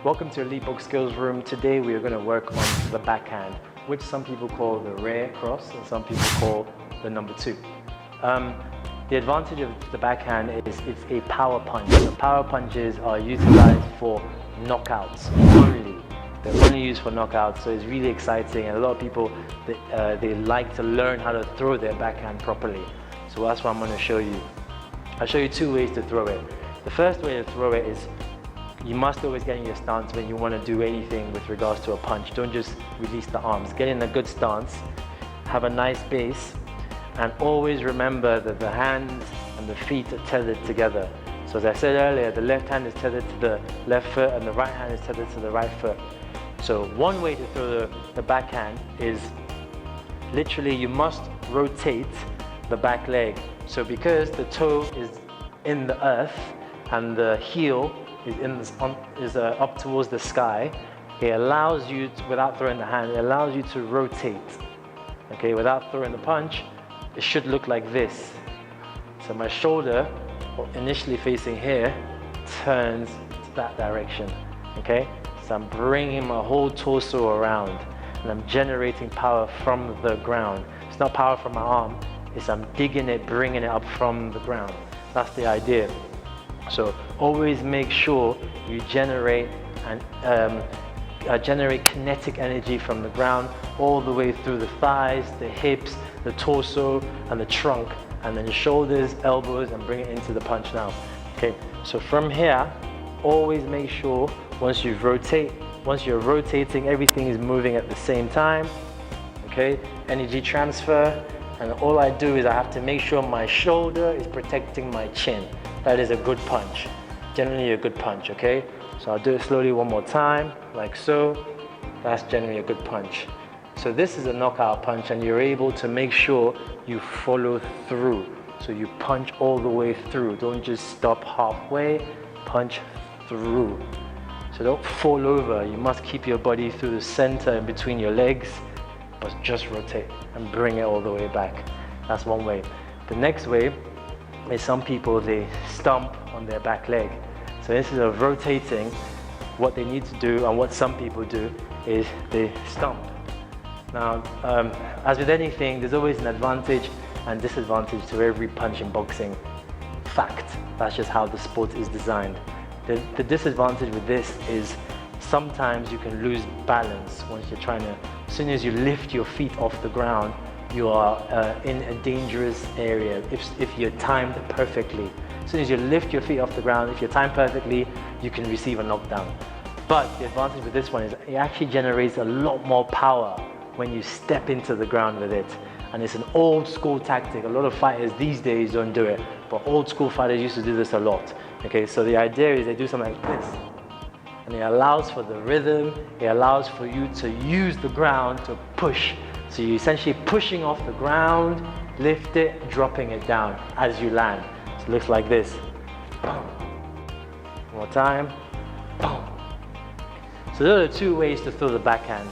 Welcome to Elite Box Skills Room. Today we are going to work on the backhand, which some people call the rare cross and some people call the number 2. The advantage of the backhand is it's a power punch. So power punches are utilized for knockouts only. They're only used for knockouts, so it's really exciting, and a lot of people they like to learn how to throw their backhand properly. So that's what I'm going to show you. I'll show you 2 ways to throw it. The first way to throw it is you must always get in your stance when you want to do anything with regards to a punch. Don't just release the arms. Get in a good stance, have a nice base, and always remember that the hands and the feet are tethered together. So as I said earlier, the left hand is tethered to the left foot and the right hand is tethered to the right foot. So one way to throw the backhand is literally you must rotate the back leg. So because the toe is in the earth and the heel is up towards the sky, it allows you to, without throwing the hand, it allows you to rotate. Okay, without throwing the punch, it should look like this. So my shoulder, initially facing here, turns to that direction. Okay, so I'm bringing my whole torso around and I'm generating power from the ground. It's not power from my arm, it's I'm digging it, bringing it up from the ground. That's the idea. So always make sure you generate kinetic energy from the ground all the way through the thighs, the hips, the torso, and the trunk, and then shoulders, elbows, and bring it into the punch now. Okay, so from here, always make sure once you're rotating, everything is moving at the same time. Okay, energy transfer, and all I do is I have to make sure my shoulder is protecting my chin. That is a good punch, generally a good punch, okay? So I'll do it slowly one more time, like so. That's generally a good punch. So this is a knockout punch and you're able to make sure you follow through. So you punch all the way through. Don't just stop halfway, punch through. So don't fall over. You must keep your body through the center in between your legs, but just rotate and bring it all the way back. That's one way. The next way is some people, they stomp on their back leg. So this is a rotating. What they need to do, and what some people do, is they stomp. Now, as with anything, there's always an advantage and disadvantage to every punch in boxing. Fact. That's just how the sport is designed. The disadvantage with this is sometimes you can lose balance once you're trying to, as soon as you lift your feet off the ground, you are in a dangerous area if you're timed perfectly. As soon as you lift your feet off the ground, if you're timed perfectly, you can receive a knockdown. But the advantage with this one is it actually generates a lot more power when you step into the ground with it. And it's an old school tactic. A lot of fighters these days don't do it, but old school fighters used to do this a lot. Okay, so the idea is they do something like this. And it allows for the rhythm, it allows for you to use the ground to push. So you're essentially pushing off the ground, lift it, dropping it down as you land. So it looks like this. Boom. One more time. Boom. So those are 2 ways to throw the backhand.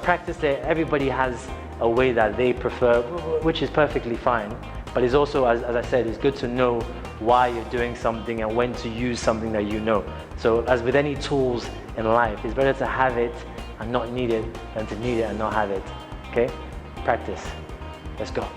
Practice it. Everybody has a way that they prefer, which is perfectly fine. But it's also, as I said, it's good to know why you're doing something and when to use something that you know. So as with any tools in life, it's better to have it and not need it than to need it and not have it. Okay? Practice. Let's go.